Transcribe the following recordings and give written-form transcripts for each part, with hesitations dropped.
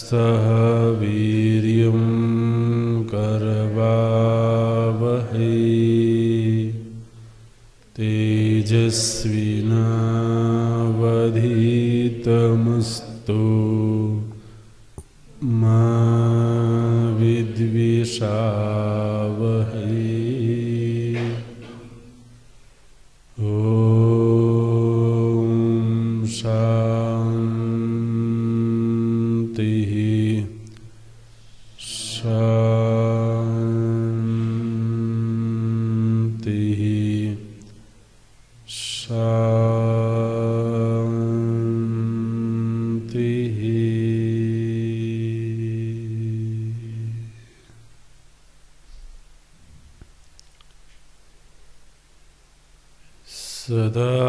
सह वीर्यं करवावहै तेजस्विनावधीतमस्तु मा विद्विषावहै। सदाशिवसमारम्भां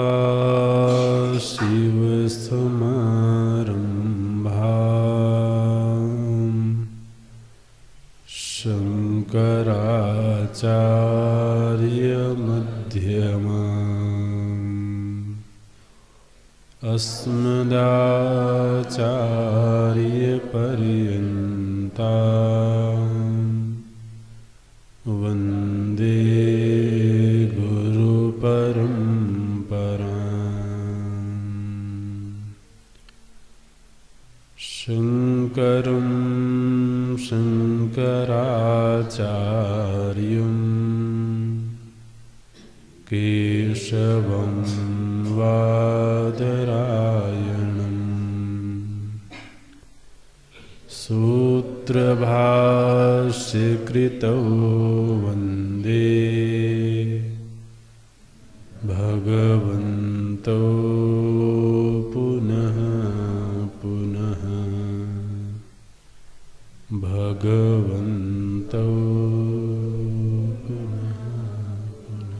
शङ्कराचार्यमध्यमाम् अस्मदाचार्यपर्यन्तां वन्दे शङ्करं शङ्कराचार्यं केशवं वादरायणं सूत्रभाष्यकृतौ वन्दे भगवन्तौ पुनः पुनः भगवन्तौ पुनः पुनः।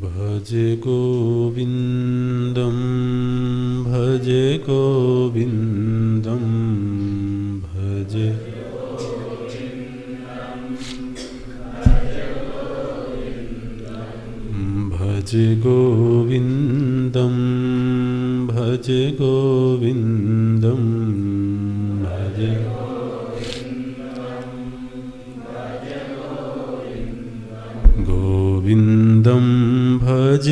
भज गोविन्दं भज गोविन्दं भज भज गोविन्दं भज गोविन्दं भज गोविन्दं भज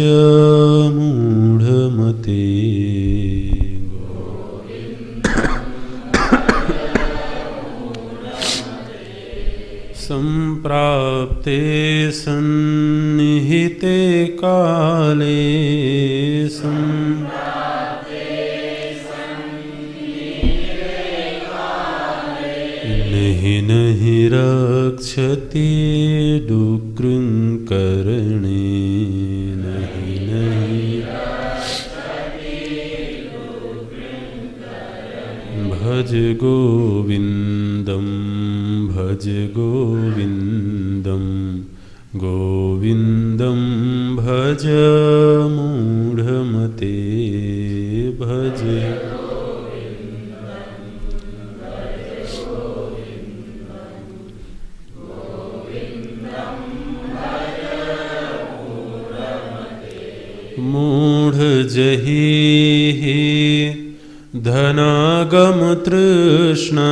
मूढमते सम्प्राप्ते सन्निहिते काले नहि नहि रक्षति डुकृङ्करणे नहि नहि भज गोविन्दं भज गोविन्दं गोविन्दं भज मूढमते भज मूढ़ जहि धनागम तृष्णा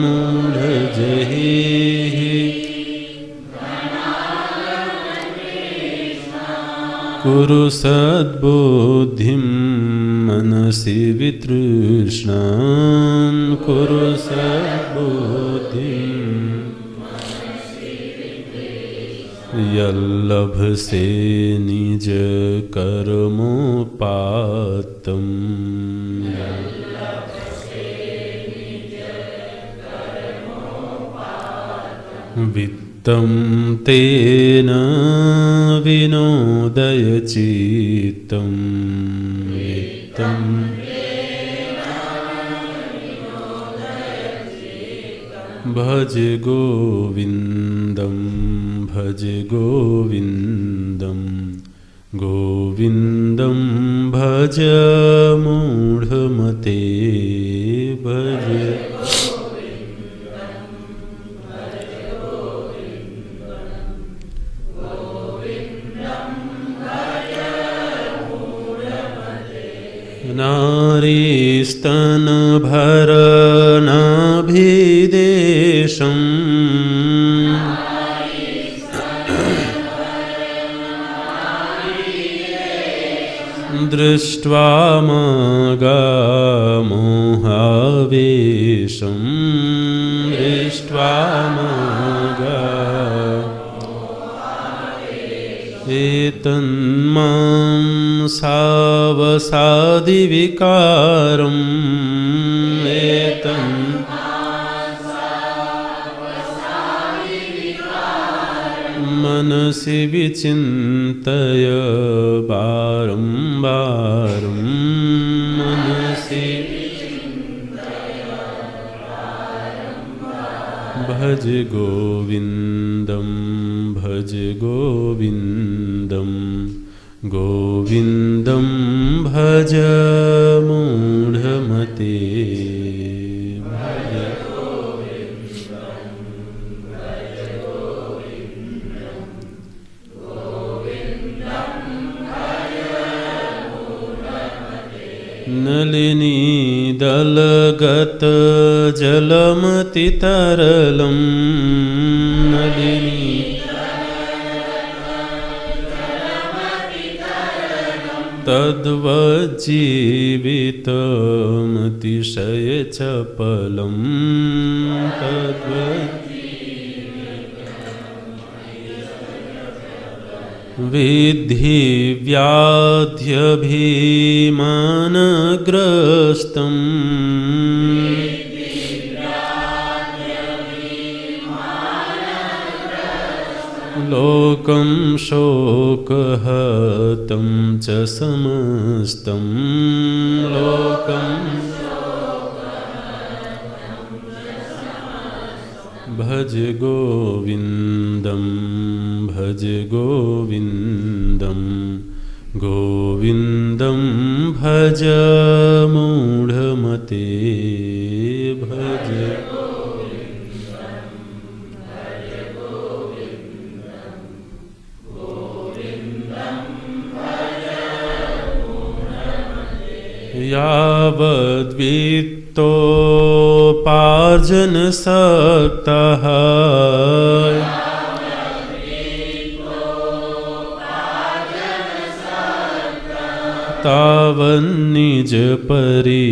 मूढ़ जहि कुरु सद्बुद्धिं मनसि वितृष्णां कुरु सद्बुद्धिं यल्लभसे निज कर्मोपात्तं वित्तं तेन विनोदय चित्तं वित्तं भज गोविन्दं भज गोविन्दं गोविन्दं भज भज मूढ़मते भज नारीस्तनभरनाभिदेशम् दृष्ट्वा मगामोहावेशं दृष्ट्वा मगा एतन्मां सावसादिविकारम् मनसि विचिन्तय बारम्बारं मनसि भज गोविन्दं भज गोविन्दं गोविन्दं भज मूढमते नलिनी दलगत जलमतितरलं नलिनी तद्वज्जीवितमतिशयचपलं विद्धि व्याध्यभिमानग्रस्तं लोकं शोकहतं च समस्तं लोकं भज गोविन्दं भज गोविन्दं गोविन्दं भज मूढमते भज यावद्वित्तोपार्जनसक्तः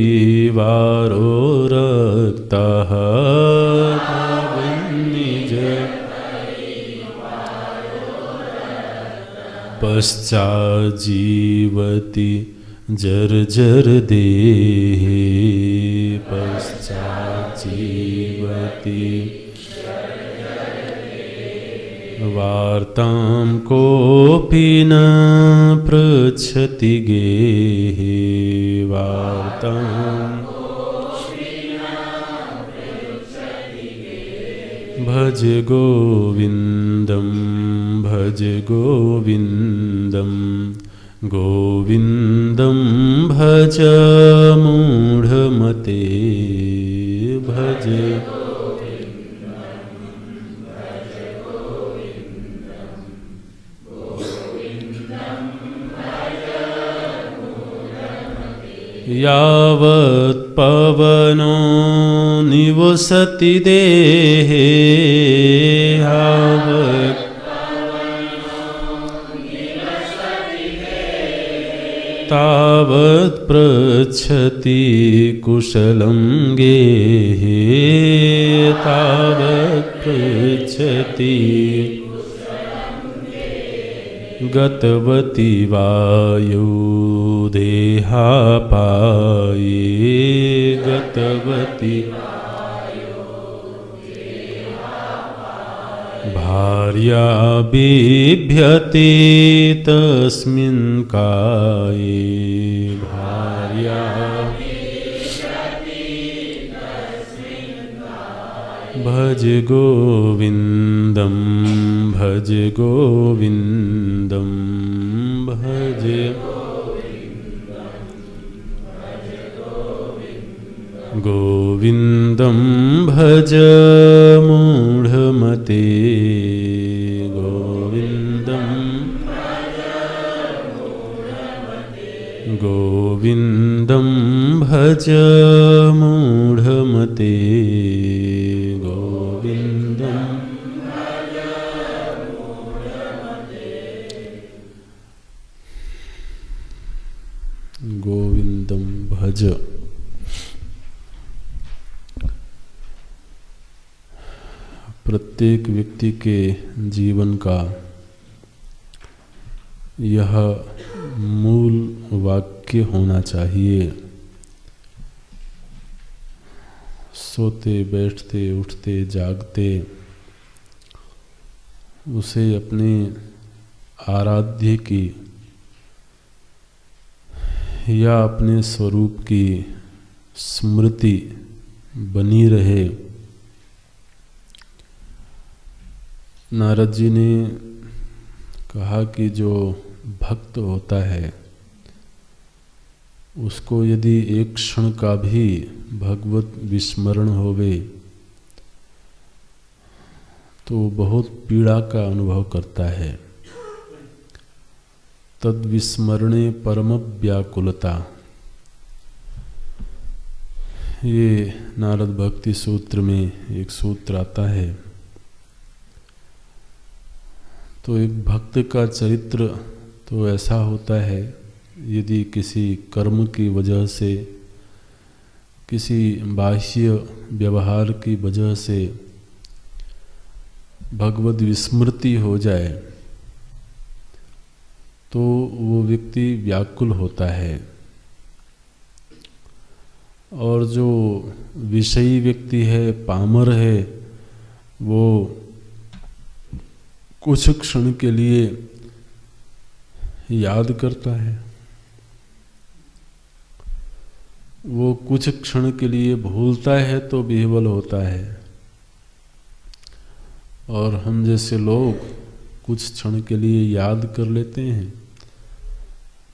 तावन्निजपरिवारो रक्तः पश्चाज्जीवति जर्जर देहे पश्चाज्जीवति वार्तां कोऽपि न पृच्छति गेहे वार्तां भज गोविन्दं भज गोविन्दं गोविन्दं भज मूढमते भज यावत् पवनो निवसति देहे यावत् तावत् पृच्छति कुशलं गेहे तावत् पृच्छति गतवती वायु देहापाये गतवती भार्या बिभ्यते तस्मिन् काये भार्या भज गोविन्दं भज गोविन्दं भज गोविन्दं भज मूढमते गोविन्दं भज मूढमते गोविन्दं भज। प्रत्येक व्यक्ति के जीवन का यह मूल वाक्य होना चाहिए। सोते बैठते उठते जागते उसे अपने आराध्य की या अपने स्वरूप की स्मृति बनी रहे। नारद जी ने कहा कि जो भक्त होता है उसको यदि एक क्षण का भी भगवत विस्मरण होवे तो बहुत पीड़ा का अनुभव करता है। तद विस्मरणे परम व्याकुलता, ये नारद भक्ति सूत्र में एक सूत्र आता है। तो एक भक्त का चरित्र तो ऐसा होता है, यदि किसी कर्म की वजह से, किसी बाह्य व्यवहार की वजह से भगवद विस्मृति हो जाए तो वो व्यक्ति व्याकुल होता है। और जो विषयी व्यक्ति है, पामर है, वो कुछ क्षण के लिए याद करता है, वो कुछ क्षण के लिए भूलता है तो विह्वल होता है। और हम जैसे लोग कुछ क्षण के लिए याद कर लेते हैं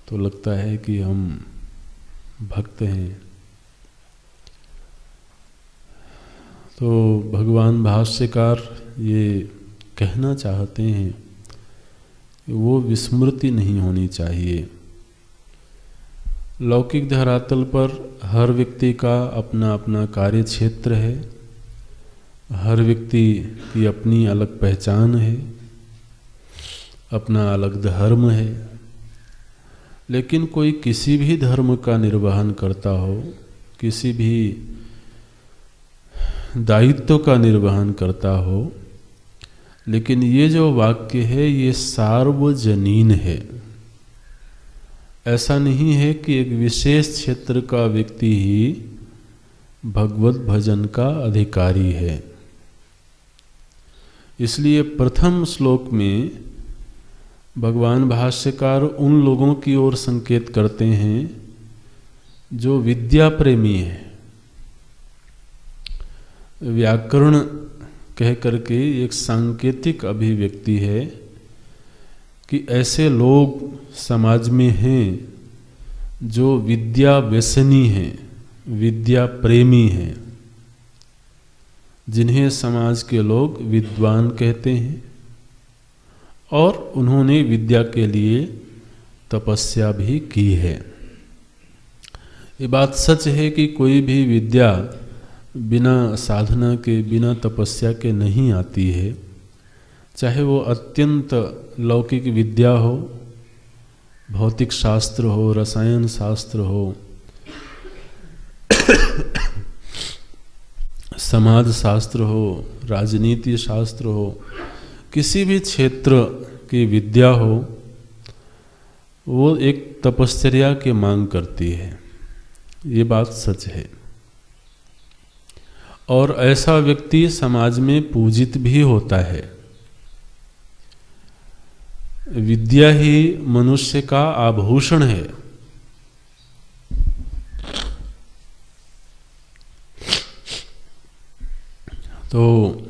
तो लगता है कि हम भक्त हैं। तो भगवान भाष्यकार ये कहना चाहते हैं कि वो विस्मृति नहीं होनी चाहिए। लौकिक धरातल पर हर व्यक्ति का अपना अपना कार्य क्षेत्र है, हर व्यक्ति की अपनी अलग पहचान है, अपना अलग धर्म है। लेकिन कोई किसी भी धर्म का निर्वहन करता हो, किसी भी दायित्व का निर्वहन करता हो, लेकिन ये जो वाक्य है ये सार्वजनीन है। ऐसा नहीं है कि एक विशेष क्षेत्र का व्यक्ति ही भगवत भजन का अधिकारी है। इसलिए प्रथम श्लोक में भगवान भाष्यकार उन लोगों की ओर संकेत करते हैं जो विद्या प्रेमी है। व्याकरण कह करके एक सांकेतिक अभिव्यक्ति है कि ऐसे लोग समाज में हैं जो विद्या व्यसनी हैं, विद्या प्रेमी हैं, जिन्हें समाज के लोग विद्वान कहते हैं और उन्होंने विद्या के लिए तपस्या भी की है। ये बात सच है कि कोई भी विद्या बिना साधना के, बिना तपस्या के नहीं आती है। चाहे वो अत्यंत लौकिक विद्या हो, भौतिक शास्त्र हो, रसायन शास्त्र हो, समाज शास्त्र हो, राजनीति शास्त्र हो, किसी भी क्षेत्र की विद्या हो, वो एक तपश्चर्या की मांग करती है। ये बात सच है। और ऐसा व्यक्ति समाज में पूजित भी होता है। विद्या ही मनुष्य का आभूषण है। तो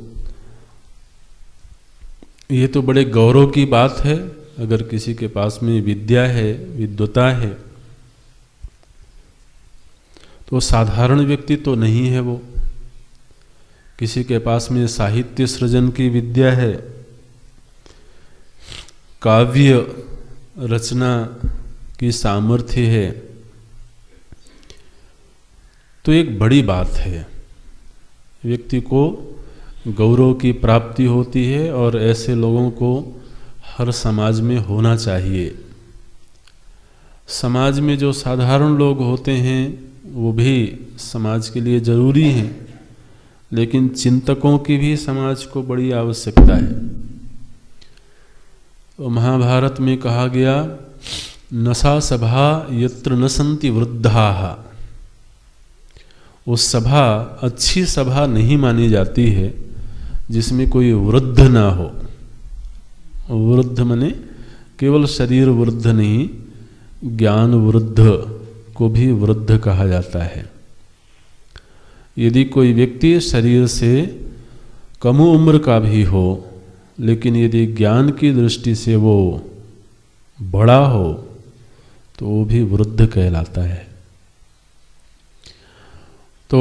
ये तो बड़े गौरव की बात है अगर किसी के पास में विद्या है, विद्वता है। तो साधारण व्यक्ति तो नहीं है वो। किसी के पास में साहित्य सृजन की विद्या है, काव्य रचना की सामर्थ्य है, तो एक बड़ी बात है, व्यक्ति को गौरव की प्राप्ति होती है और ऐसे लोगों को हर समाज में होना चाहिए। समाज में जो साधारण लोग होते हैं वो भी समाज के लिए जरूरी हैं, लेकिन चिंतकों की भी समाज को बड़ी आवश्यकता है। तो महाभारत में कहा गया, नसा सभा यत्र न सन्ति वृद्धाः। वो सभा अच्छी सभा नहीं मानी जाती है जिसमें कोई वृद्ध ना हो। वृद्ध माने केवल शरीर वृद्ध नहीं, ज्ञान वृद्ध को भी वृद्ध कहा जाता है। यदि कोई व्यक्ति शरीर से कम उम्र का भी हो, लेकिन यदि ज्ञान की दृष्टि से वो बड़ा हो तो वो भी वृद्ध कहलाता है। तो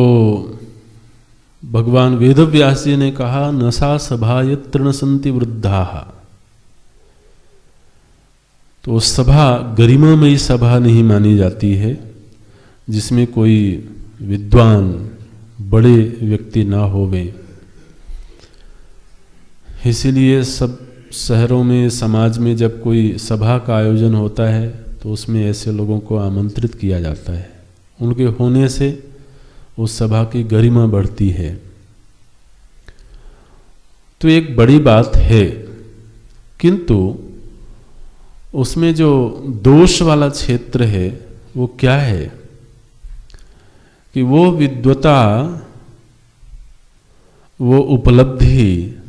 भगवान वेदव्यास जी ने कहा, नसा सभा यत्र न सन्ति वृद्धाः। तो सभा गरिमामयी सभा नहीं मानी जाती है जिसमें कोई विद्वान बड़े व्यक्ति ना होवे। इसीलिए सब शहरों में, समाज में जब कोई सभा का आयोजन होता है तो उसमें ऐसे लोगों को आमंत्रित किया जाता है। उनके होने से उस सभा की गरिमा बढ़ती है। तो एक बड़ी बात है, किंतु उसमें जो दोष वाला क्षेत्र है वो क्या है कि वो विद्वता, वो उपलब्धि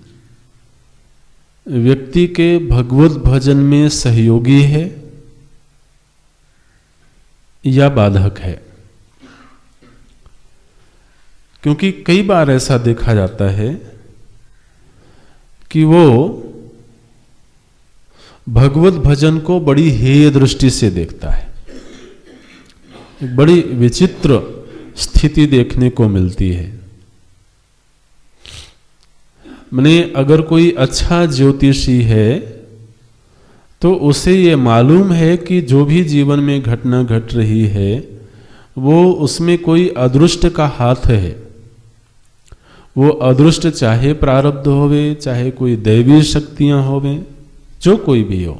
व्यक्ति के भगवत भजन में सहयोगी है या बाधक है। क्योंकि कई बार ऐसा देखा जाता है कि वो भगवत भजन को बड़ी हेय दृष्टि से देखता है। एक बड़ी विचित्र स्थिति देखने को मिलती है। माने अगर कोई अच्छा ज्योतिषी है तो उसे ये मालूम है कि जो भी जीवन में घटना घट रही है वो उसमें कोई अदृष्ट का हाथ है। वो अदृष्ट चाहे प्रारब्ध होवे, चाहे कोई दैवी शक्तियां होवे, जो कोई भी हो,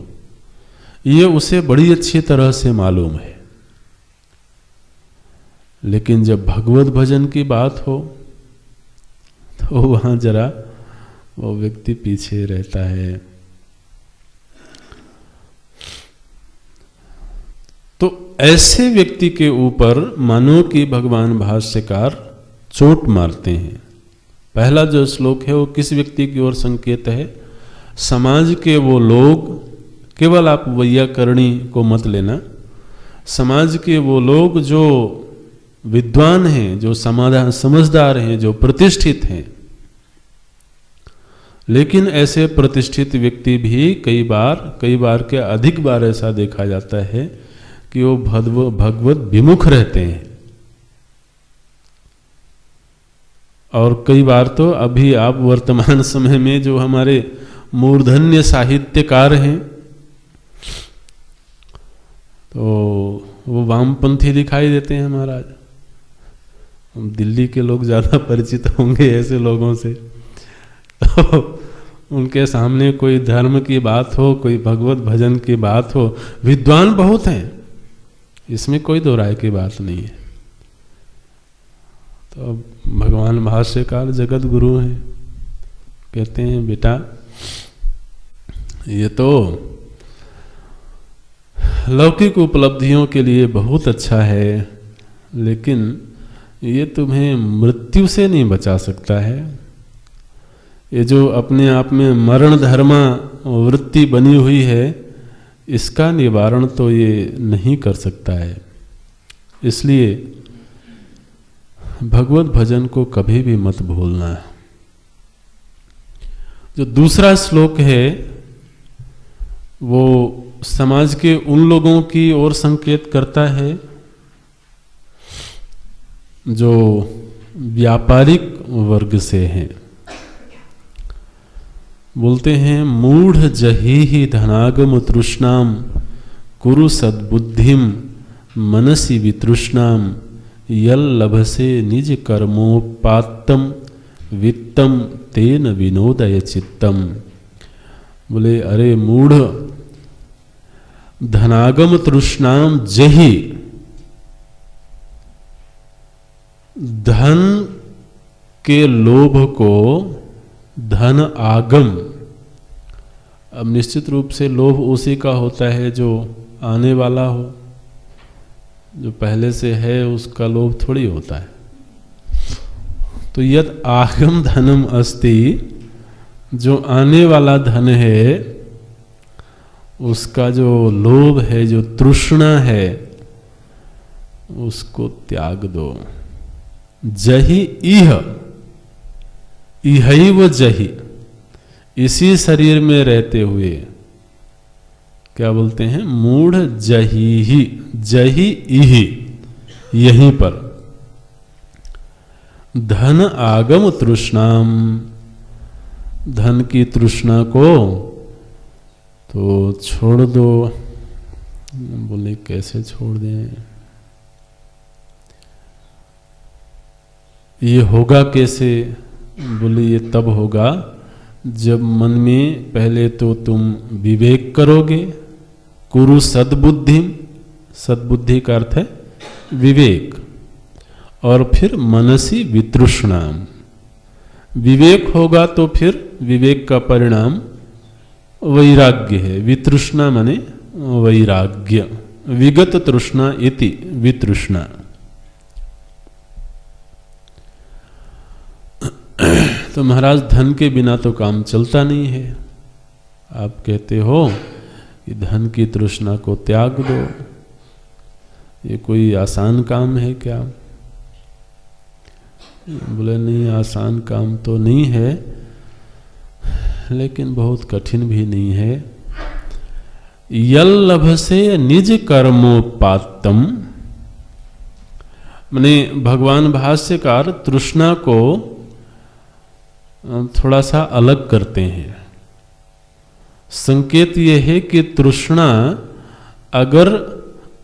ये उसे बड़ी अच्छी तरह से मालूम है। लेकिन जब भगवत भजन की बात हो तो वहां जरा वो व्यक्ति पीछे रहता है। तो ऐसे व्यक्ति के ऊपर मानो कि भगवान भाष्यकार चोट मारते हैं। पहला जो श्लोक है वो किस व्यक्ति की ओर संकेत है? समाज के वो लोग, केवल आप वैयाकरणी को मत लेना, समाज के वो लोग जो विद्वान हैं, जो समझदार हैं, जो प्रतिष्ठित हैं। लेकिन ऐसे प्रतिष्ठित व्यक्ति भी कई बार क्या अधिक बार ऐसा देखा जाता है कि वो भगवत विमुख रहते हैं। और कई बार तो अभी आप वर्तमान समय में जो हमारे मूर्धन्य साहित्यकार हैं तो वो वामपंथी दिखाई देते हैं महाराज। दिल्ली के लोग ज्यादा परिचित होंगे ऐसे लोगों से। तो उनके सामने कोई धर्म की बात हो, कोई भगवत भजन की बात हो, विद्वान बहुत हैं, इसमें कोई दो राय की बात नहीं है। तो भगवान भाष्यकार जगत गुरु हैं, कहते हैं बेटा ये तो लौकिक उपलब्धियों के लिए बहुत अच्छा है, लेकिन ये तुम्हें मृत्यु से नहीं बचा सकता है। ये जो अपने आप में मरण धर्मा वृत्ति बनी हुई है, इसका निवारण तो ये नहीं कर सकता है। इसलिए भगवत भजन को कभी भी मत भूलना है। जो दूसरा श्लोक है वो समाज के उन लोगों की ओर संकेत करता है जो व्यापारिक वर्ग से हैं। बोलते हैं मूढ़ जही ही धनागम तृष्णाम कुरु सद्बुद्धिम मनसि वितृष्णाम यल लभसे निज कर्मोपात्तम वित्तम तेन विनोदय चित्तम। बोले अरे मूढ़, धनागम तृष्णाम जही, धन के लोभ को धन आगम। अब निश्चित रूप से लोभ उसी का होता है जो आने वाला हो, जो पहले से है उसका लोभ थोड़ी होता है। तो यद आगम धनम अस्ति, जो आने वाला धन है उसका जो लोभ है, जो तृष्णा है, उसको त्याग दो। जही इह, इहैव जही, इसी शरीर में रहते हुए क्या बोलते हैं, मूढ़ जही ही, जही इहि, यहीं पर धन आगम तृष्णाम, धन की तृष्णा को तो छोड़ दो। बोले कैसे छोड़ दें, ये होगा कैसे? बोले ये तब होगा जब मन में पहले तो तुम विवेक करोगे, कुरु सद्बुद्धि, सद्बुद्धि का अर्थ है विवेक, और फिर मनसी वितृष्णाम, विवेक होगा तो फिर विवेक का परिणाम वैराग्य है। वितृष्णा माने वैराग्य, विगत तृष्णा इति वितृष्णा। तो महाराज धन के बिना तो काम चलता नहीं है। आप कहते हो कि धन की तृष्णा को त्याग दो, ये कोई आसान काम है क्या? बोले नहीं, आसान काम तो नहीं है, लेकिन बहुत कठिन भी नहीं है। यल लभसे निज कर्मोपात्तम, माने भगवान भाष्यकार तृष्णा को थोड़ा सा अलग करते हैं। संकेत यह है कि तृष्णा अगर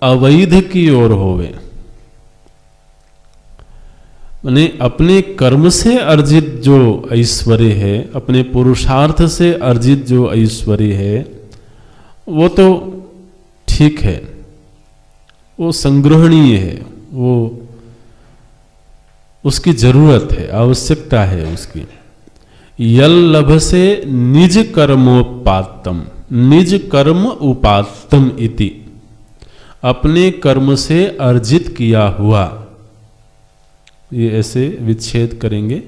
अवैध की ओर होवे, माने अपने कर्म से अर्जित जो ऐश्वर्य है, अपने पुरुषार्थ से अर्जित जो ऐश्वर्य है, वो तो ठीक है, वो संग्रहणीय है, वो उसकी जरूरत है, आवश्यकता है उसकी। यल लभसे निज कर्मोपात्तम, निज कर्म उपात्तम इति, अपने कर्म से अर्जित किया हुआ। ये ऐसे विच्छेद करेंगे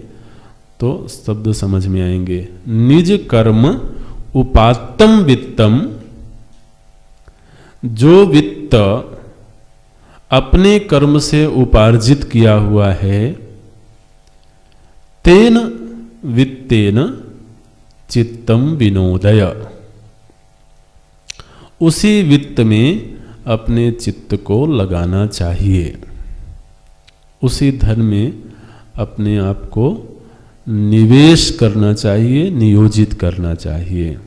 तो शब्द समझ में आएंगे। निज कर्म उपात्तम वित्तम, जो वित्त अपने कर्म से उपार्जित किया हुआ है, तेन वित्तेन चित्तम विनोदय, उसी वित्त में अपने चित्त को लगाना चाहिए, उसी धन में अपने आप को निवेश करना चाहिए, नियोजित करना चाहिए।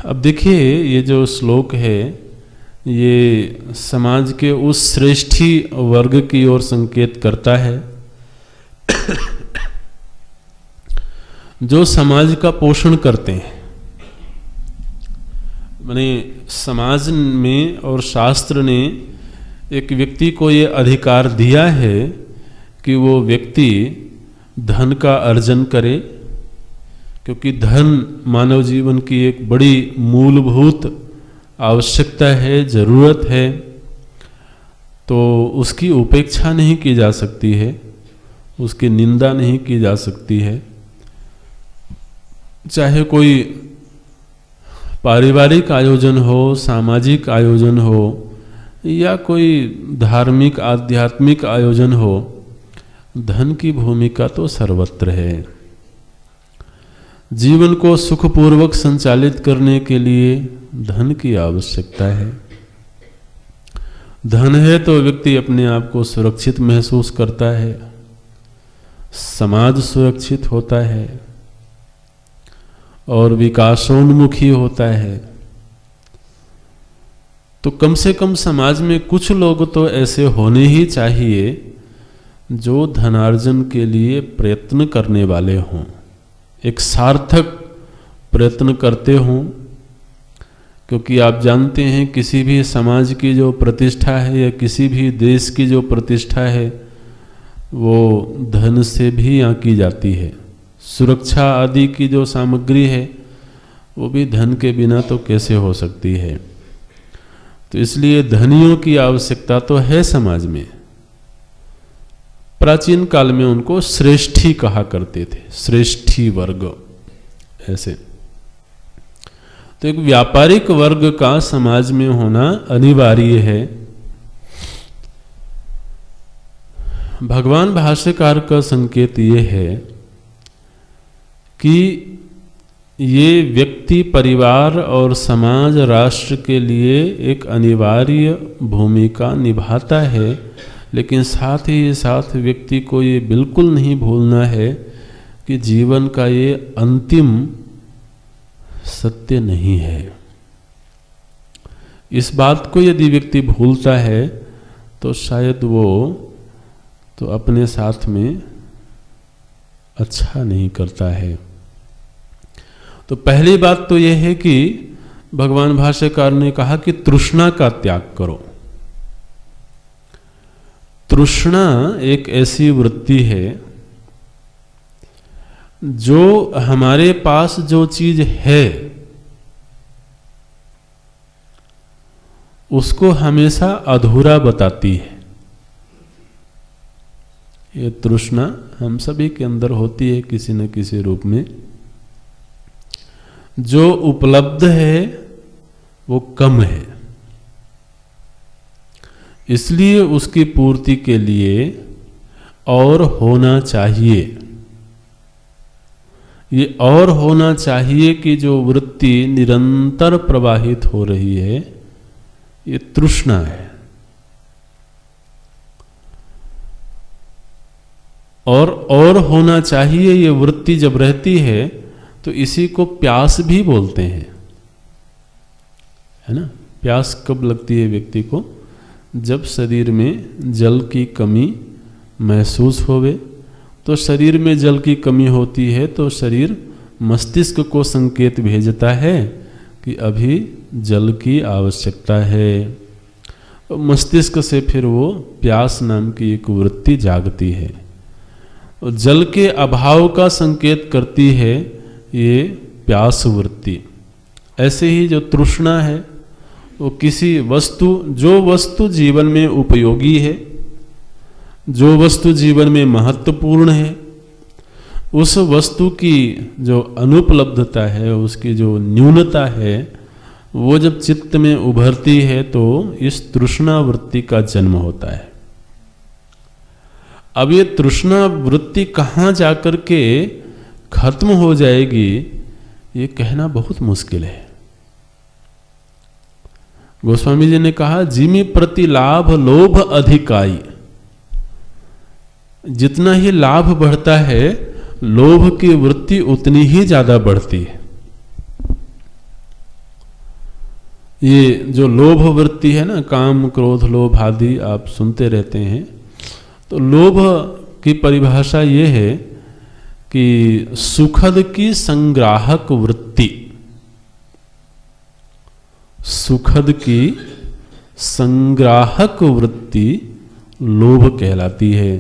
अब देखिए ये जो श्लोक है ये समाज के उस श्रेष्ठी वर्ग की ओर संकेत करता है जो समाज का पोषण करते हैं। माने समाज में और शास्त्र ने एक व्यक्ति को ये अधिकार दिया है कि वो व्यक्ति धन का अर्जन करे, क्योंकि धन मानव जीवन की एक बड़ी मूलभूत आवश्यकता है, जरूरत है, तो उसकी उपेक्षा नहीं की जा सकती है, उसकी निंदा नहीं की जा सकती है। चाहे कोई पारिवारिक आयोजन हो, सामाजिक आयोजन हो, या कोई धार्मिक आध्यात्मिक आयोजन हो, धन की भूमिका तो सर्वत्र है। जीवन को सुखपूर्वक संचालित करने के लिए धन की आवश्यकता है। धन है तो व्यक्ति अपने आप को सुरक्षित महसूस करता है, समाज सुरक्षित होता है और विकासोन्मुखी होता है। तो कम से कम समाज में कुछ लोग तो ऐसे होने ही चाहिए जो धनार्जन के लिए प्रयत्न करने वाले हों, एक सार्थक प्रयत्न करते हों। क्योंकि आप जानते हैं किसी भी समाज की जो प्रतिष्ठा है या किसी भी देश की जो प्रतिष्ठा है वो धन से भी आंकी जाती है। सुरक्षा आदि की जो सामग्री है वो भी धन के बिना तो कैसे हो सकती है। तो इसलिए धनियों की आवश्यकता तो है समाज में। प्राचीन काल में उनको श्रेष्ठी कहा करते थे, श्रेष्ठी वर्ग ऐसे। तो एक व्यापारिक वर्ग का समाज में होना अनिवार्य है। भगवान भाष्यकार का संकेत ये है कि ये व्यक्ति, परिवार और समाज, राष्ट्र के लिए एक अनिवार्य भूमिका निभाता है, लेकिन साथ ही साथ व्यक्ति को ये बिल्कुल नहीं भूलना है कि जीवन का ये अंतिम सत्य नहीं है। इस बात को यदि व्यक्ति भूलता है तो शायद वो तो अपने साथ में अच्छा नहीं करता है। तो पहली बात तो यह है कि भगवान भाष्यकार ने कहा कि तृष्णा का त्याग करो। तृष्णा एक ऐसी वृत्ति है जो हमारे पास जो चीज है उसको हमेशा अधूरा बताती है। ये तृष्णा हम सभी के अंदर होती है किसी न किसी रूप में। जो उपलब्ध है वो कम है, इसलिए उसकी पूर्ति के लिए और होना चाहिए। ये और होना चाहिए कि जो वृत्ति निरंतर प्रवाहित हो रही है ये तृष्णा है। और होना चाहिए ये वृत्ति जब रहती है तो इसी को प्यास भी बोलते हैं, है ना। प्यास कब लगती है व्यक्ति को? जब शरीर में जल की कमी महसूस होवे। तो शरीर में जल की कमी होती है तो शरीर मस्तिष्क को संकेत भेजता है कि अभी जल की आवश्यकता है। तो मस्तिष्क से फिर वो प्यास नाम की एक वृत्ति जागती है। तो जल के अभाव का संकेत करती है ये प्यास वृत्ति। ऐसे ही जो तृष्णा है वो किसी वस्तु, जो वस्तु जीवन में उपयोगी है, जो वस्तु जीवन में महत्वपूर्ण है, उस वस्तु की जो अनुपलब्धता है, उसकी जो न्यूनता है, वो जब चित्त में उभरती है तो इस तृष्णा वृत्ति का जन्म होता है। अब ये तृष्णा वृत्ति कहाँ जाकर के खत्म हो जाएगी ये कहना बहुत मुश्किल है। गोस्वामी जी ने कहा, जिमि प्रति लाभ लोभ अधिकाई। जितना ही लाभ बढ़ता है लोभ की वृत्ति उतनी ही ज्यादा बढ़ती है। ये जो लोभ वृत्ति है ना, काम क्रोध लोभ आदि आप सुनते रहते हैं। तो लोभ की परिभाषा ये है कि सुखद की संग्राहक वृत्ति, सुखद की संग्राहक वृत्ति लोभ कहलाती है।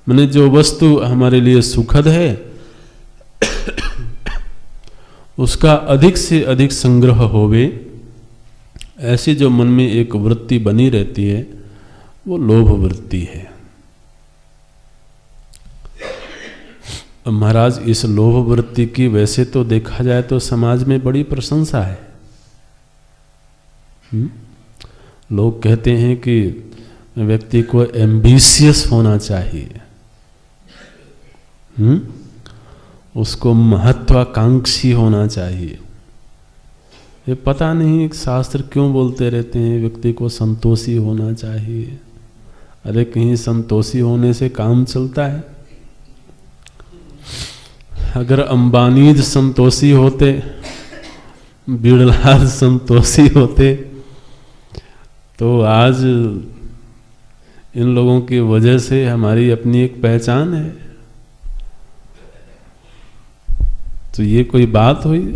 माने जो वस्तु हमारे लिए सुखद है उसका अधिक से अधिक संग्रह होवे, ऐसी जो मन में एक वृत्ति बनी रहती है वो लोभ वृत्ति है। महाराज, इस लोभ वृत्ति की वैसे तो देखा जाए तो समाज में बड़ी प्रशंसा है। लोग कहते हैं कि व्यक्ति को एम्बिशियस होना चाहिए, उसको महत्वाकांक्षी होना चाहिए। ये पता नहीं शास्त्र क्यों बोलते रहते हैं व्यक्ति को संतोषी होना चाहिए। अरे कहीं संतोषी होने से काम चलता है? अगर अंबानी संतोषी होते, बिड़ला संतोषी होते, तो आज इन लोगों की वजह से हमारी अपनी एक पहचान है। तो ये कोई बात हुई?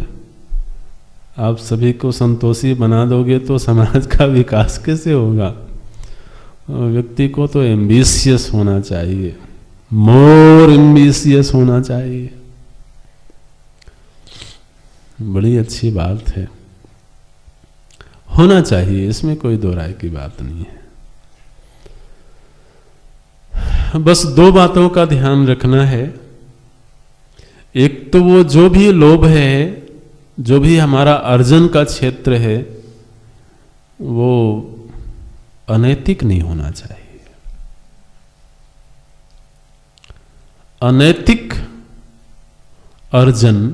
आप सभी को संतोषी बना दोगे तो समाज का विकास कैसे होगा? व्यक्ति को तो एम्बिशियस होना चाहिए, मोर एम्बिशियस होना चाहिए। बड़ी अच्छी बात है, होना चाहिए, इसमें कोई दो राय की बात नहीं है। बस दो बातों का ध्यान रखना है। एक तो वो जो भी लोभ है, जो भी हमारा अर्जन का क्षेत्र है, वो अनैतिक नहीं होना चाहिए। अनैतिक अर्जन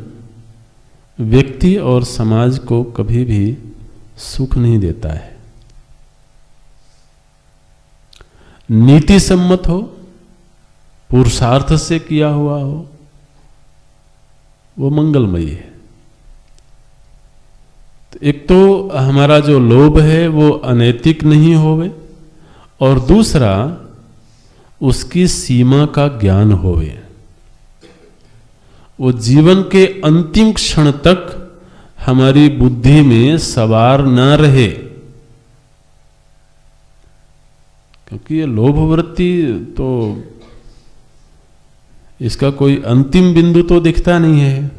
व्यक्ति और समाज को कभी भी सुख नहीं देता है। नीति सम्मत हो, पुरुषार्थ से किया हुआ हो, वो मंगलमयी है। तो एक तो हमारा जो लोभ है वो अनैतिक नहीं होवे, और दूसरा उसकी सीमा का ज्ञान होवे। वो जीवन के अंतिम क्षण तक हमारी बुद्धि में सवार न रहे, क्योंकि ये लोभ वृत्ति तो इसका कोई अंतिम बिंदु तो दिखता नहीं है।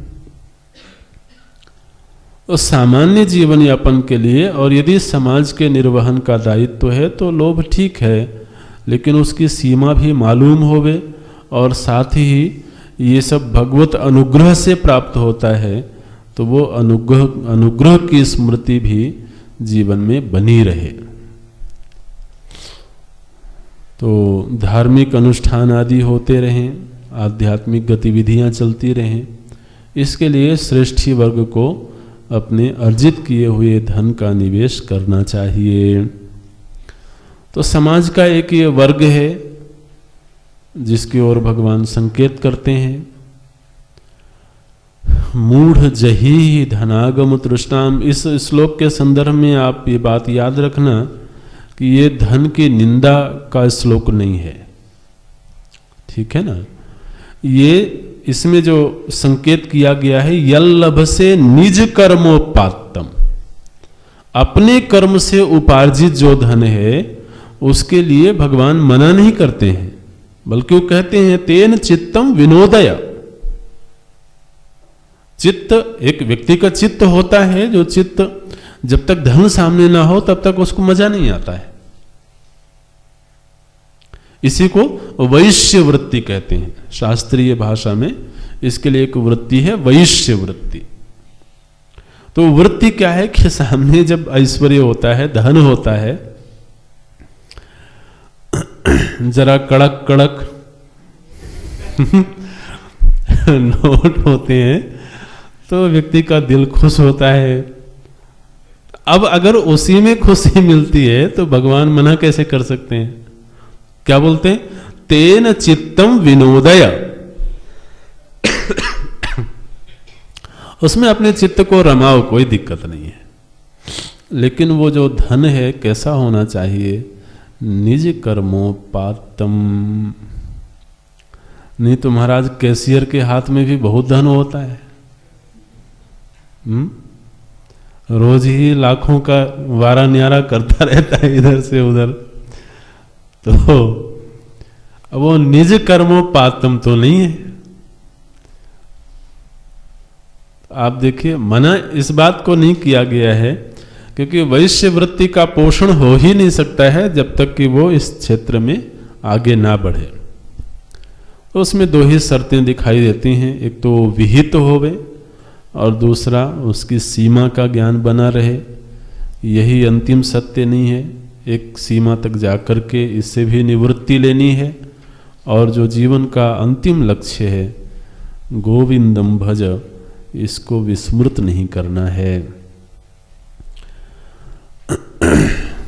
तो सामान्य जीवन यापन के लिए और यदि समाज के निर्वहन का दायित्व है तो लोभ ठीक है, लेकिन उसकी सीमा भी मालूम होवे, और साथ ही ये सब भगवत अनुग्रह से प्राप्त होता है, तो वो अनुग्रह की स्मृति भी जीवन में बनी रहे। तो धार्मिक अनुष्ठान आदि होते रहें, आध्यात्मिक गतिविधियां चलती रहें, इसके लिए श्रेष्ठी वर्ग को अपने अर्जित किए हुए धन का निवेश करना चाहिए। तो समाज का एक ये वर्ग है जिसकी ओर भगवान संकेत करते हैं, मूढ़ जही धनागम तृष्णाम। इस श्लोक के संदर्भ में आप ये बात याद रखना कि ये धन की निंदा का श्लोक नहीं है, ठीक है ना। ये इसमें जो संकेत किया गया है, यल्लभ से निज कर्मोपात्तम, अपने कर्म से उपार्जित जो धन है उसके लिए भगवान मना नहीं करते हैं, बल्कि वो कहते हैं तेन चित्तम विनोदय। चित्त, एक व्यक्ति का चित्त होता है, जो चित्त जब तक धन सामने ना हो तब तक उसको मजा नहीं आता है। इसी को वैश्य वृत्ति कहते हैं शास्त्रीय भाषा में। इसके लिए एक वृत्ति है वैश्य वृत्ति। तो वृत्ति क्या है कि सामने जब ऐश्वर्य होता है, धन होता है, जरा कड़क कड़क नोट होते हैं तो व्यक्ति का दिल खुश होता है। अब अगर उसी में खुशी मिलती है तो भगवान मना कैसे कर सकते हैं? क्या बोलते हैं? तेन चित्तम विनोदय। उसमें अपने चित्त को रमाओ, कोई दिक्कत नहीं है। लेकिन वो जो धन है कैसा होना चाहिए? निज कर्मोपात्तम। नहीं तो महाराज कैशियर के हाथ में भी बहुत धन होता है, रोज ही लाखों का वारा न्यारा करता रहता है इधर से उधर। तो वो निज कर्मोपात्तम तो नहीं है। आप देखिए, मना इस बात को नहीं किया गया है क्योंकि वैश्य वृत्ति का पोषण हो ही नहीं सकता है जब तक कि वो इस क्षेत्र में आगे ना बढ़े। तो उसमें दो ही शर्तें दिखाई देती हैं, एक तो विहित होवे और दूसरा उसकी सीमा का ज्ञान बना रहे। यही अंतिम सत्य नहीं है, एक सीमा तक जाकर के इससे भी निवृत्ति लेनी है, और जो जीवन का अंतिम लक्ष्य है गोविंदम भज, इसको विस्मृत नहीं करना है।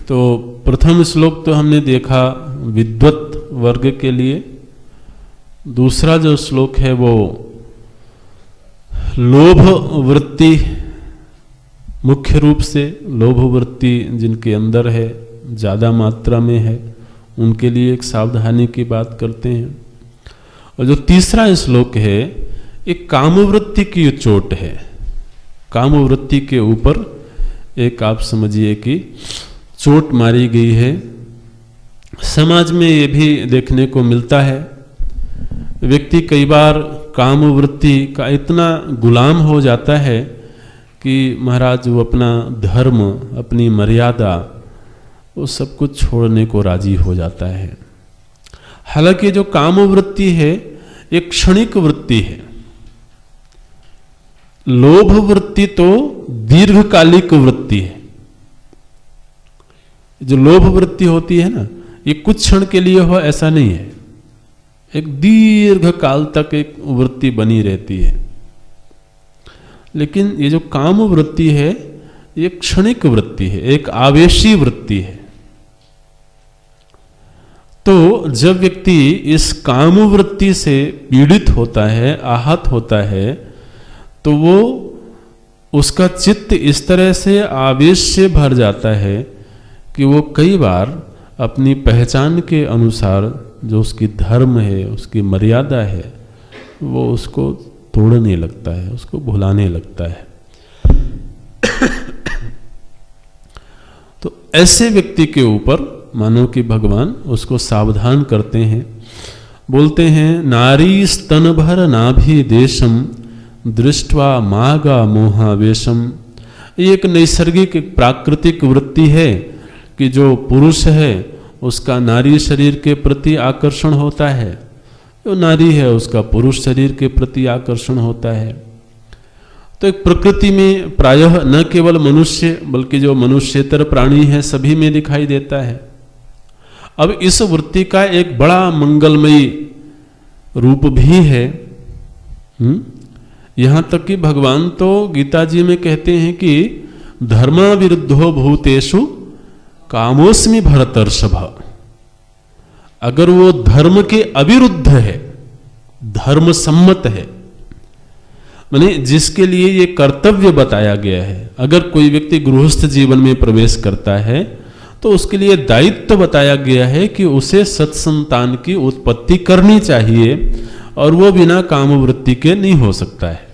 तो प्रथम श्लोक तो हमने देखा विद्वत वर्ग के लिए, दूसरा जो श्लोक है वो लोभ वृत्ति, मुख्य रूप से लोभ वृत्ति जिनके अंदर है, ज़्यादा मात्रा में है, उनके लिए एक सावधानी की बात करते हैं। और जो तीसरा श्लोक है एक कामवृत्ति की चोट है। कामवृत्ति के ऊपर एक आप समझिए कि चोट मारी गई है। समाज में ये भी देखने को मिलता है, व्यक्ति कई बार कामवृत्ति का इतना गुलाम हो जाता है कि महाराज वो अपना धर्म, अपनी मर्यादा, वो सब कुछ छोड़ने को राजी हो जाता है। हालांकि जो कामवृत्ति है एक क्षणिक वृत्ति है, लोभ वृत्ति तो दीर्घकालिक वृत्ति है। जो लोभ वृत्ति होती है ना, ये कुछ क्षण के लिए हो ऐसा नहीं है, एक दीर्घ काल तक एक वृत्ति बनी रहती है। लेकिन ये जो काम वृत्ति है ये क्षणिक वृत्ति है, एक आवेशी वृत्ति है। तो जब व्यक्ति इस काम वृत्ति से पीड़ित होता है, आहत होता है, तो वो उसका चित्त इस तरह से आवेश से भर जाता है कि वो कई बार अपनी पहचान के अनुसार जो उसकी धर्म है, उसकी मर्यादा है, वो उसको तोड़ने लगता है, उसको भुलाने लगता है। तो ऐसे व्यक्ति के ऊपर मानो कि भगवान उसको सावधान करते हैं, बोलते हैं नारी स्तन भर नाभि देशम दृष्ट्वा मागा मोहावेशम। ये एक नैसर्गिक एक प्राकृतिक वृत्ति है कि जो पुरुष है उसका नारी शरीर के प्रति आकर्षण होता है, जो नारी है उसका पुरुष शरीर के प्रति आकर्षण होता है। तो एक प्रकृति में प्रायः न केवल मनुष्य बल्कि जो मनुष्येतर प्राणी है सभी में दिखाई देता है। अब इस वृत्ति का एक बड़ा मंगलमयी रूप भी है। यहां तक कि भगवान तो गीता जी में कहते हैं कि धर्मा विरुद्धो भूतेषु कामोस्मि भरतर्षभ। अगर वो धर्म के अविरुद्ध है, धर्म सम्मत है, माने जिसके लिए ये कर्तव्य बताया गया है, अगर कोई व्यक्ति गृहस्थ जीवन में प्रवेश करता है तो उसके लिए दायित्व बताया गया है कि उसे सत्संतान की उत्पत्ति करनी चाहिए और वो बिना कामवृत्ति के नहीं हो सकता है।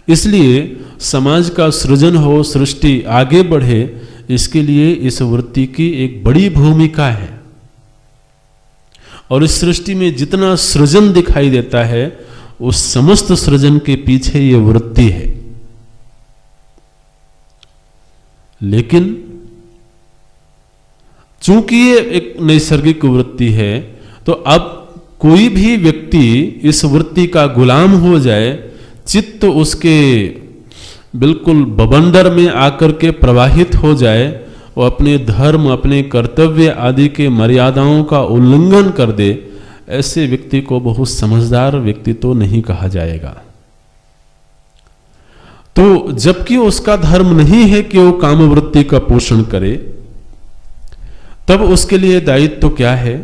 इसलिए समाज का सृजन हो, सृष्टि आगे बढ़े, इसके लिए इस वृत्ति की एक बड़ी भूमिका है। और इस सृष्टि में जितना सृजन दिखाई देता है उस समस्त सृजन के पीछे ये वृत्ति है। लेकिन चूंकि ये एक नैसर्गिक वृत्ति है, तो अब कोई भी व्यक्ति इस वृत्ति का गुलाम हो जाए, चित्त उसके बिल्कुल बवंडर में आकर के प्रवाहित हो जाए, वो अपने धर्म, अपने कर्तव्य आदि के मर्यादाओं का उल्लंघन कर दे, ऐसे व्यक्ति को बहुत समझदार व्यक्ति तो नहीं कहा जाएगा। तो जबकि उसका धर्म नहीं है कि वो कामवृत्ति का पोषण करे, तब उसके लिए दायित्व तो क्या है?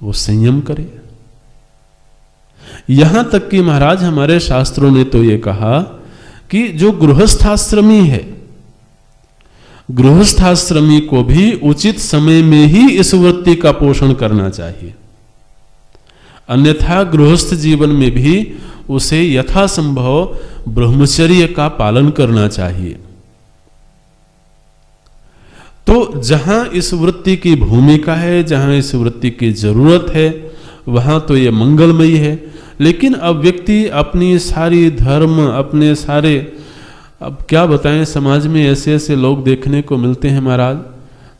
वो संयम करे। यहां तक कि महाराज हमारे शास्त्रों ने तो ये कहा कि जो गृहस्थाश्रमी है, गृहस्थाश्रमी को भी उचित समय में ही इस वृत्ति का पोषण करना चाहिए, अन्यथा गृहस्थ जीवन में भी उसे यथासंभव ब्रह्मचर्य का पालन करना चाहिए। तो जहां इस वृत्ति की भूमिका है, जहां इस वृत्ति की जरूरत है, वहां तो ये मंगलमयी है। लेकिन अब व्यक्ति अपनी सारी धर्म, अपने सारे, अब क्या बताएं, समाज में ऐसे ऐसे लोग देखने को मिलते हैं महाराज,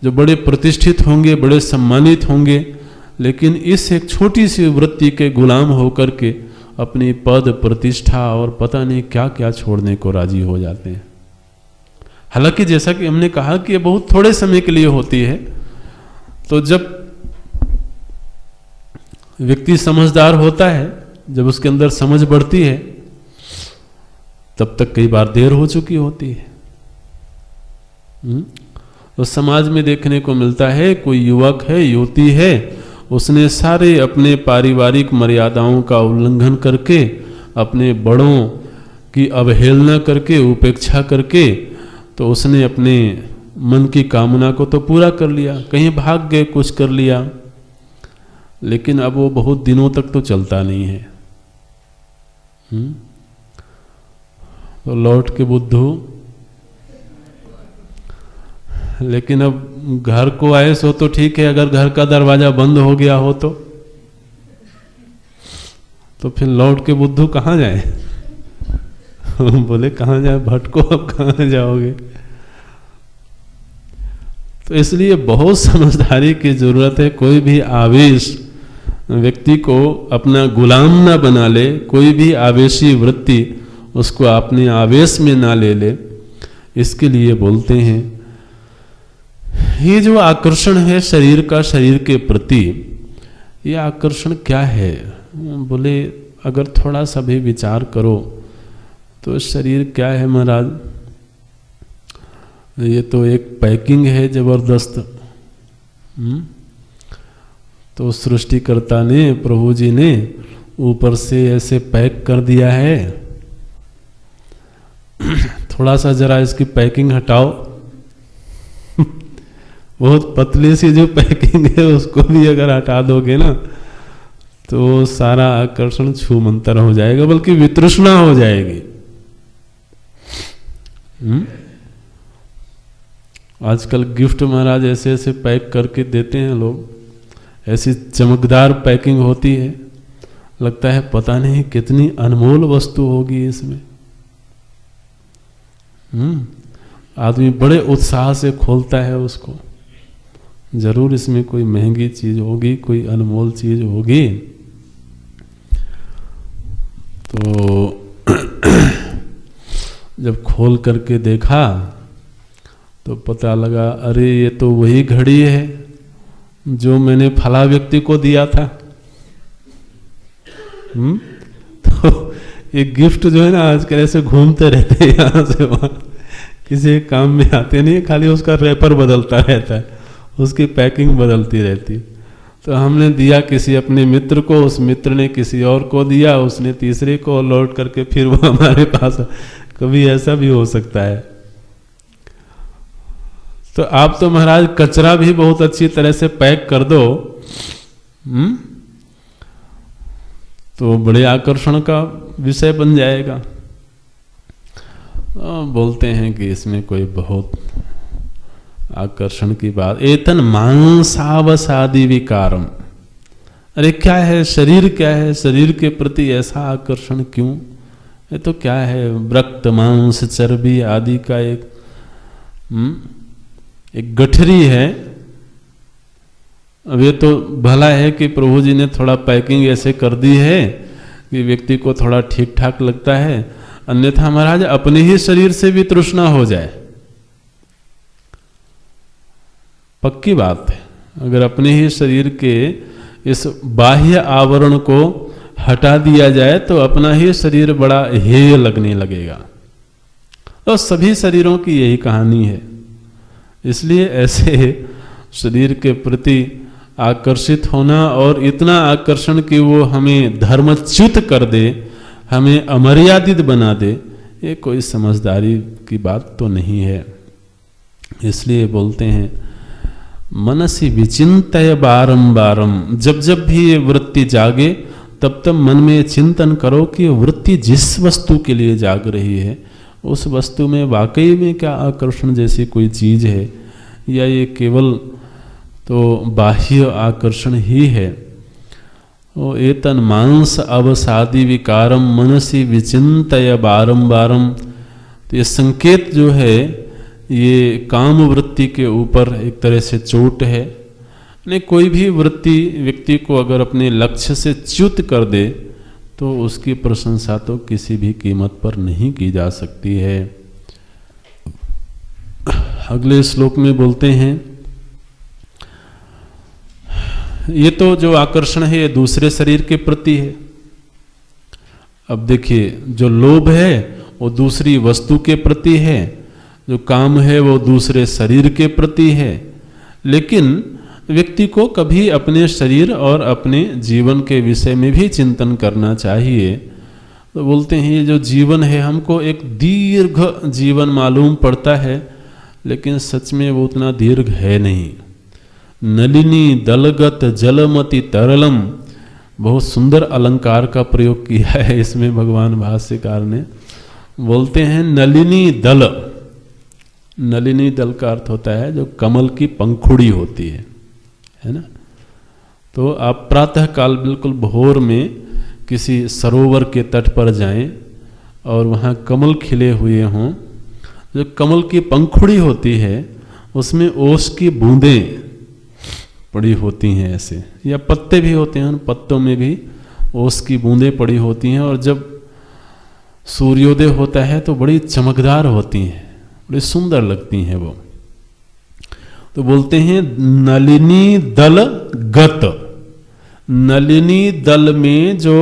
जो बड़े प्रतिष्ठित होंगे, बड़े सम्मानित होंगे, लेकिन इस एक छोटी सी वृत्ति के गुलाम होकर के अपनी पद, प्रतिष्ठा और पता नहीं क्या क्या छोड़ने को राजी हो जाते हैं। हालांकि जैसा कि हमने कहा कि ये बहुत थोड़े समय के लिए होती है। तो जब व्यक्ति समझदार होता है, जब उसके अंदर समझ बढ़ती है, तब तक कई बार देर हो चुकी होती है। तो समाज में देखने को मिलता है, कोई युवक है, युवती है, उसने सारे अपने पारिवारिक मर्यादाओं का उल्लंघन करके, अपने बड़ों की अवहेलना करके, उपेक्षा करके, तो उसने अपने मन की कामना को तो पूरा कर लिया, कहीं भाग गए, कुछ कर लिया, लेकिन अब वो बहुत दिनों तक तो चलता नहीं है। तो लौट के बुद्धू, लेकिन अब घर को आए सो तो ठीक है, अगर घर का दरवाजा बंद हो गया हो तो फिर लौट के बुद्धू कहाँ जाए? बोले कहाँ जाए, भटको, अब कहाँ जाओगे? तो इसलिए बहुत समझदारी की जरूरत है। कोई भी आवेश व्यक्ति को अपना गुलाम ना बना ले, कोई भी आवेशी वृत्ति उसको अपने आवेश में ना ले ले। इसके लिए बोलते हैं, ये जो आकर्षण है शरीर का, शरीर के प्रति, ये आकर्षण क्या है? बोले अगर थोड़ा सा भी विचार करो तो शरीर क्या है महाराज? ये तो एक पैकिंग है जबरदस्त। तो सृष्टिकर्ता ने, प्रभु जी ने ऊपर से ऐसे पैक कर दिया है। थोड़ा सा जरा इसकी पैकिंग हटाओ। बहुत पतली सी जो पैकिंग है उसको भी अगर हटा दोगे ना तो सारा आकर्षण छूमंतर हो जाएगा, बल्कि वितृष्णा हो जाएगी। आजकल गिफ्ट महाराज ऐसे ऐसे पैक करके देते हैं लोग, ऐसी चमकदार पैकिंग होती है, लगता है पता नहीं कितनी अनमोल वस्तु होगी इसमें। आदमी बड़े उत्साह से खोलता है उसको, जरूर इसमें कोई महंगी चीज होगी, कोई अनमोल चीज होगी। तो जब खोल करके देखा तो पता लगा, अरे ये तो वही घड़ी है जो मैंने फला व्यक्ति को दिया था। तो ये गिफ्ट जो है ना आजकल ऐसे घूमते रहते हैं यहाँ से वहाँ, किसी काम में आते नहीं, खाली उसका रैपर बदलता रहता है, उसकी पैकिंग बदलती रहती। तो हमने दिया किसी अपने मित्र को, उस मित्र ने किसी और को दिया, उसने तीसरे को, लौट करके फिर वो हमारे पास। कभी ऐसा भी हो सकता है। तो आप तो महाराज कचरा भी बहुत अच्छी तरह से पैक कर दो, तो बड़े आकर्षण का विषय बन जाएगा। बोलते हैं कि इसमें कोई बहुत आकर्षण की बात। एतन मांसावसादि विकारम, अरे क्या है शरीर, क्या है शरीर के प्रति ऐसा आकर्षण क्यों? ये तो क्या है, रक्त मांस चर्बी आदि का एक गठरी है। अब ये तो भला है कि प्रभु जी ने थोड़ा पैकिंग ऐसे कर दी है कि व्यक्ति को थोड़ा ठीक ठाक लगता है, अन्यथा महाराज अपने ही शरीर से भी तृष्णा हो जाए। पक्की बात है, अगर अपने ही शरीर के इस बाह्य आवरण को हटा दिया जाए तो अपना ही शरीर बड़ा हेय लगने लगेगा। तो सभी शरीरों की यही कहानी है। इसलिए ऐसे शरीर के प्रति आकर्षित होना, और इतना आकर्षण कि वो हमें धर्मच्युत कर दे, हमें अमर्यादित बना दे, ये कोई समझदारी की बात तो नहीं है। इसलिए बोलते हैं मनसी विचिंतय बारंबारम, जब जब भी ये वृत्ति जागे तब तब मन में चिंतन करो कि वृत्ति जिस वस्तु के लिए जाग रही है उस वस्तु में वाकई में क्या आकर्षण जैसी कोई चीज है, या ये केवल तो बाह्य आकर्षण ही है। ओ एतन मांस अवसादि विकारम मनसी विचिंतय बारंबारम, तो ये संकेत जो है ये काम वृत्ति के ऊपर एक तरह से चोट है। नहीं, कोई भी वृत्ति व्यक्ति को अगर अपने लक्ष्य से च्युत कर दे तो उसकी प्रशंसा तो किसी भी कीमत पर नहीं की जा सकती है। अगले श्लोक में बोलते हैं, ये तो जो आकर्षण है ये दूसरे शरीर के प्रति है। अब देखिए, जो लोभ है वो दूसरी वस्तु के प्रति है, जो काम है वो दूसरे शरीर के प्रति है, लेकिन व्यक्ति को कभी अपने शरीर और अपने जीवन के विषय में भी चिंतन करना चाहिए। तो बोलते हैं ये जो जीवन है हमको एक दीर्घ जीवन मालूम पड़ता है, लेकिन सच में वो उतना दीर्घ है नहीं। नलिनी दलगत जलमति तरलम, बहुत सुंदर अलंकार का प्रयोग किया है इसमें भगवान भाष्यकार ने। बोलते हैं नलिनी दल, नलिनी दल का अर्थ होता है जो कमल की पंखुड़ी होती है ना। तो आप प्रातः काल बिल्कुल भोर में किसी सरोवर के तट पर जाएं और वहाँ कमल खिले हुए हों, जो कमल की पंखुड़ी होती है उसमें ओस की बूंदें पड़ी होती हैं ऐसे, या पत्ते भी होते हैं, उन पत्तों में भी ओस की बूंदें पड़ी होती हैं, और जब सूर्योदय होता है तो बड़ी चमकदार होती हैं, बड़ी सुंदर लगती हैं वो। तो बोलते हैं नलिनी दल गत, नलिनी दल में जो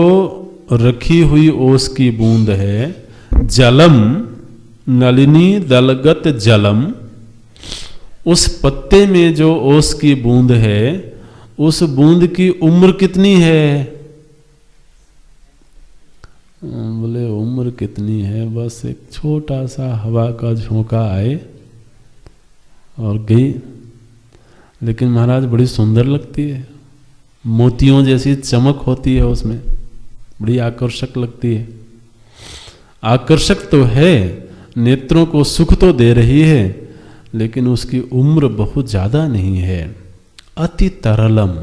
रखी हुई ओस की बूंद है, जलम नलिनी दलगत जलम, उस पत्ते में जो ओस की बूंद है उस बूंद की उम्र कितनी है? बोले उम्र कितनी है, बस एक छोटा सा हवा का झोंका आए और गई, लेकिन महाराज बड़ी सुंदर लगती है, मोतियों जैसी चमक होती है उसमें, बड़ी आकर्षक लगती है। आकर्षक तो है, नेत्रों को सुख तो दे रही है, लेकिन उसकी उम्र बहुत ज़्यादा नहीं है। अति तरलम,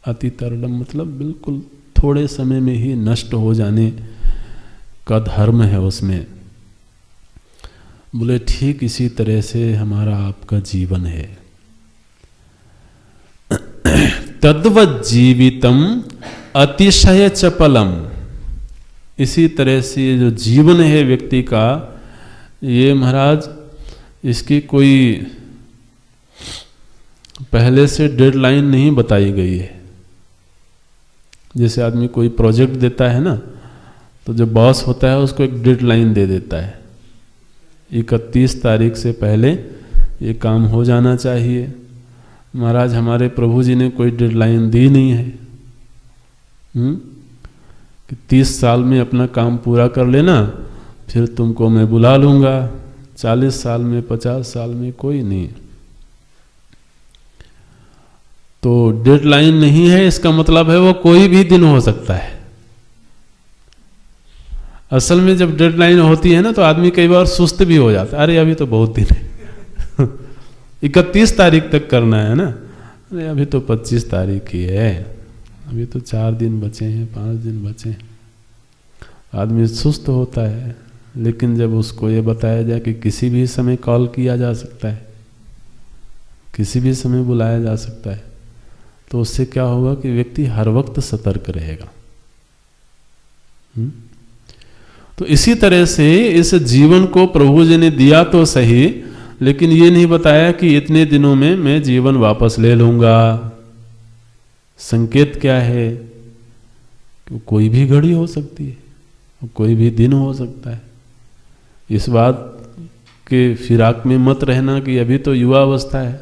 अति तरलम मतलब बिल्कुल थोड़े समय में ही नष्ट हो जाने का धर्म है उसमें। बोले ठीक इसी तरह से हमारा आपका जीवन है। तद्वत जीवितम अतिशय चपलम, इसी तरह से जो जीवन है व्यक्ति का, ये महाराज इसकी कोई पहले से डेडलाइन नहीं बताई गई है। जैसे आदमी कोई प्रोजेक्ट देता है ना, तो जो बॉस होता है उसको एक डेडलाइन दे देता है, 31 तारीख से पहले ये काम हो जाना चाहिए। महाराज हमारे प्रभु जी ने कोई डेडलाइन दी नहीं है कि 30 साल में अपना काम पूरा कर लेना, फिर तुमको मैं बुला लूँगा, 40 साल में 50 साल में, कोई नहीं। तो डेडलाइन नहीं है इसका मतलब है वो कोई भी दिन हो सकता है। असल में जब डेडलाइन होती है ना तो आदमी कई बार सुस्त भी हो जाता है, अरे अभी तो बहुत दिन है 31 तारीख तक करना है ना, अरे अभी तो 25 तारीख ही है, अभी तो 4 दिन बचे हैं, 5 दिन बचे हैं। आदमी सुस्त होता है, लेकिन जब उसको ये बताया जाए कि किसी भी समय कॉल किया जा सकता है, किसी भी समय बुलाया जा सकता है, तो उससे क्या होगा कि व्यक्ति हर वक्त सतर्क रहेगा। तो इसी तरह से इस जीवन को प्रभु जी ने दिया तो सही, लेकिन ये नहीं बताया कि इतने दिनों में मैं जीवन वापस ले लूंगा। संकेत क्या है कि कोई भी घड़ी हो सकती है, कोई भी दिन हो सकता है। इस बात के फिराक में मत रहना कि अभी तो युवा अवस्था है,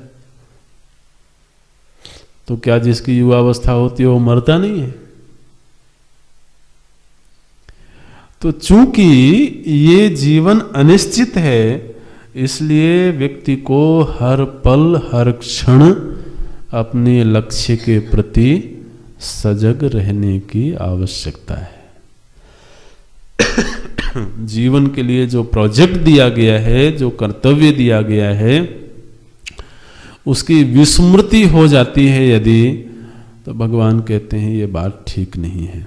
तो क्या जिसकी युवा अवस्था होती है वो मरता नहीं है? तो चूंकि ये जीवन अनिश्चित है, इसलिए व्यक्ति को हर पल हर क्षण अपने लक्ष्य के प्रति सजग रहने की आवश्यकता है। जीवन के लिए जो प्रोजेक्ट दिया गया है, जो कर्तव्य दिया गया है, उसकी विस्मृति हो जाती है यदि, तो भगवान कहते हैं ये बात ठीक नहीं है।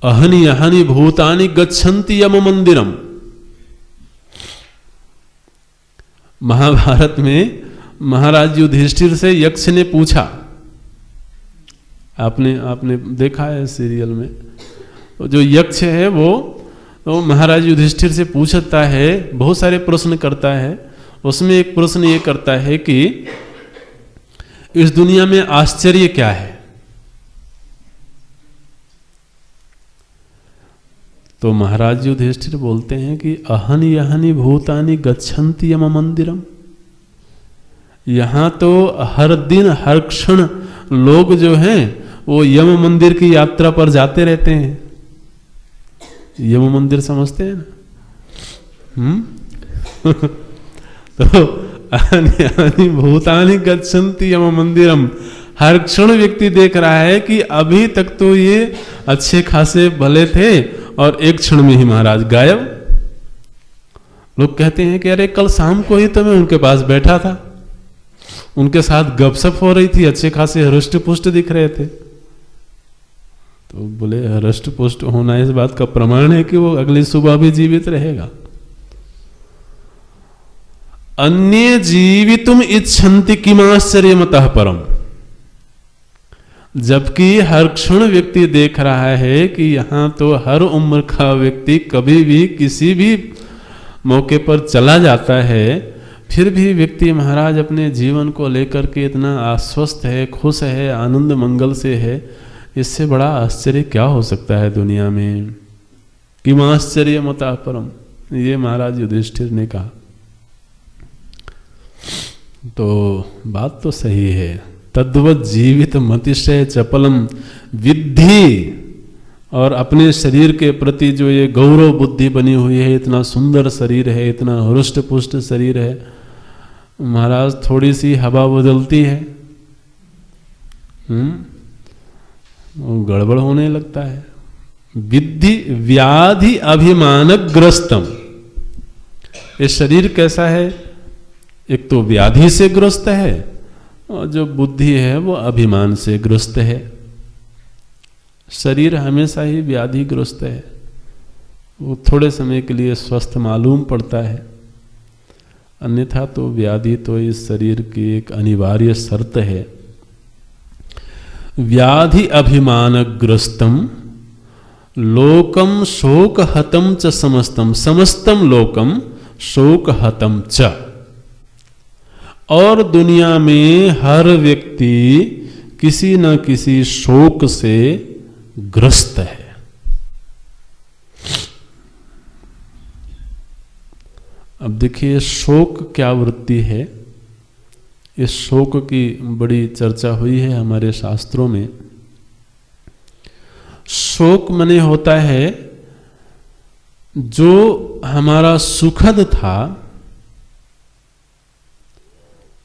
अहनि अहनि भूतानि गच्छन्ति यम मंदिरम। महाभारत में महाराज युधिष्ठिर से यक्ष ने पूछा, आपने देखा है सीरियल में, तो जो यक्ष है वो महाराज युधिष्ठिर से पूछता है, बहुत सारे प्रश्न करता है। उसमें एक प्रश्न ये करता है कि इस दुनिया में आश्चर्य क्या है? तो महाराज युधिष्ठिर बोलते हैं कि अहनि अहनि भूतानि गच्छन्ति यम मंदिरम। यहाँ तो हर दिन हर क्षण लोग जो हैं वो यम मंदिर की यात्रा पर जाते रहते हैं। यम मंदिर समझते हैं ना? तो अहनि भूतानि गच्छन्ति यम मंदिरम, हर क्षण व्यक्ति देख रहा है कि अभी तक तो ये अच्छे खासे भले थे और एक क्षण में ही महाराज गायब। लोग कहते हैं कि अरे कल शाम को ही तो मैं उनके पास बैठा था, उनके साथ गपशप हो रही थी, अच्छे खासे हृष्ट पुष्ट दिख रहे थे। तो बोले हृष्ट पुष्ट होना इस बात का प्रमाण है कि वो अगली सुबह भी जीवित रहेगा। अन्य जीवितुम इच्छन्ति किमाश्चर्यमतः परम, जबकि हर क्षण व्यक्ति देख रहा है कि यहां तो हर उम्र का व्यक्ति कभी भी किसी भी मौके पर चला जाता है, फिर भी व्यक्ति महाराज अपने जीवन को लेकर के इतना आश्वस्त है, खुश है, आनंद मंगल से है। इससे बड़ा आश्चर्य क्या हो सकता है दुनिया में? किमाश्चर्यमतः परम, ये महाराज युधिष्ठिर ने कहा। तो बात तो सही है। तद्वत जीवित मतिशय चपलम विद्धि, और अपने शरीर के प्रति जो ये गौरव बुद्धि बनी हुई है, इतना सुंदर शरीर है, इतना हृष्ट पुष्ट शरीर है, महाराज थोड़ी सी हवा बदलती है गड़बड़ होने लगता है। विद्धि व्याधि अभिमानग्रस्तम, ये शरीर कैसा है? एक तो व्याधि से ग्रस्त है और जो बुद्धि है वो अभिमान से ग्रस्त है। शरीर हमेशा ही व्याधिग्रस्त है, वो थोड़े समय के लिए स्वस्थ मालूम पड़ता है, अन्यथा तो व्याधि तो इस शरीर की एक अनिवार्य शर्त है। व्याधि अभिमानग्रस्तम लोकम शोकहतम च समस्तम, समस्तम लोकम शोकहतम च, और दुनिया में हर व्यक्ति किसी न किसी शोक से ग्रस्त है। अब देखिए शोक क्या वृत्ति है। इस शोक की बड़ी चर्चा हुई है हमारे शास्त्रों में। शोक माने होता है जो हमारा सुखद था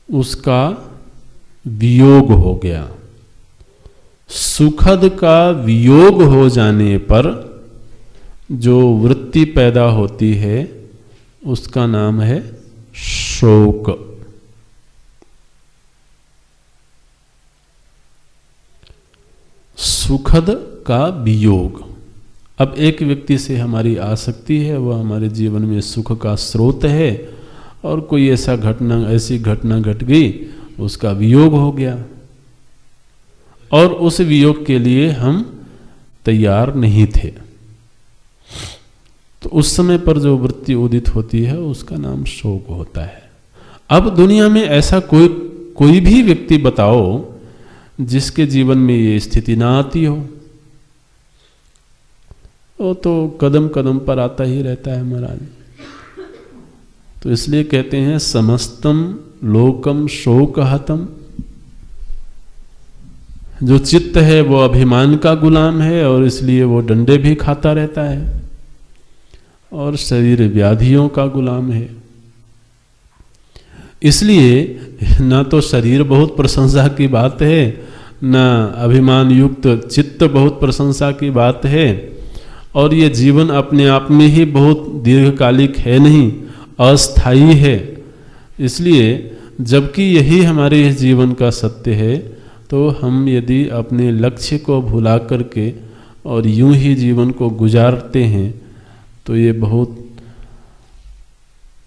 उसका वियोग हो गया। सुखद का वियोग हो जाने पर जो वृत्ति पैदा होती है उसका नाम है शोक। सुखद का वियोग। अब एक व्यक्ति से हमारी आसक्ति है, वह हमारे जीवन में सुख का स्रोत है, और कोई ऐसी घटना घट गई, उसका वियोग हो गया, और उस वियोग के लिए हम तैयार नहीं थे। तो उस समय पर जो वृत्ति उदित होती है उसका नाम शोक होता है। अब दुनिया में ऐसा कोई भी व्यक्ति बताओ जिसके जीवन में ये स्थिति ना आती हो। वो तो कदम कदम पर आता ही रहता है महाराज। तो इसलिए कहते हैं समस्तम लोकम शोकहतम। जो चित्त है वो अभिमान का गुलाम है और इसलिए वो डंडे भी खाता रहता है, और शरीर व्याधियों का गुलाम है। इसलिए ना तो शरीर बहुत प्रशंसा की बात है, ना अभिमान युक्त चित्त बहुत प्रशंसा की बात है, और ये जीवन अपने आप में ही बहुत दीर्घकालिक है नहीं, अस्थायी है। इसलिए जबकि यही हमारे इस जीवन का सत्य है, तो हम यदि अपने लक्ष्य को भुला करके और यूं ही जीवन को गुजारते हैं तो ये बहुत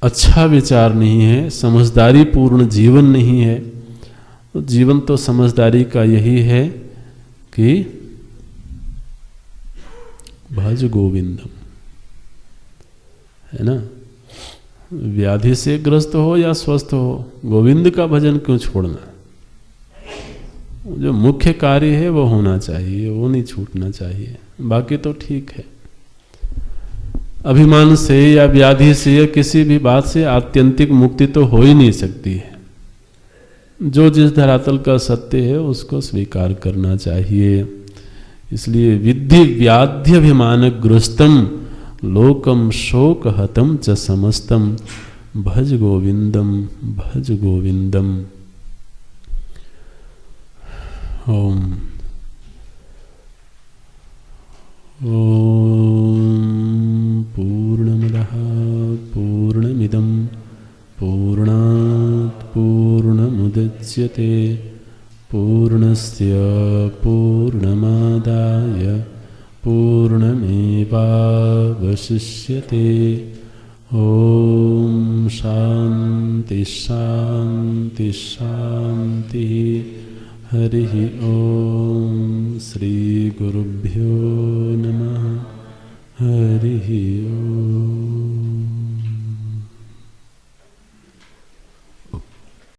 अच्छा विचार नहीं है, समझदारी पूर्ण जीवन नहीं है। तो जीवन तो समझदारी का यही है कि भज गोविंदम, है ना। व्याधि से ग्रस्त हो या स्वस्थ हो, गोविंद का भजन क्यों छोड़ना। जो मुख्य कार्य है वो होना चाहिए, वो नहीं छूटना चाहिए। बाकी तो ठीक है। अभिमान से या व्याधि से या किसी भी बात से आत्यंतिक मुक्ति तो हो ही नहीं सकती है। जो जिस धरातल का सत्य है उसको स्वीकार करना चाहिए। इसलिए विद्धि व्याध्यभिमान ग्रस्तम लोकम शोक हतम च समस्तम भज गोविंदम भज गोविंदम। ओम पूर्णमदः पूर्णमिदं पूर्णात् पूर्णमुदच्यते पूर्णस्य पूर्णमादाय पूर्णमेवावशिष्यते। ओम शांति शांति शांति। हरि ओम। श्री गुरुभ्यो नमः। हरि ओम।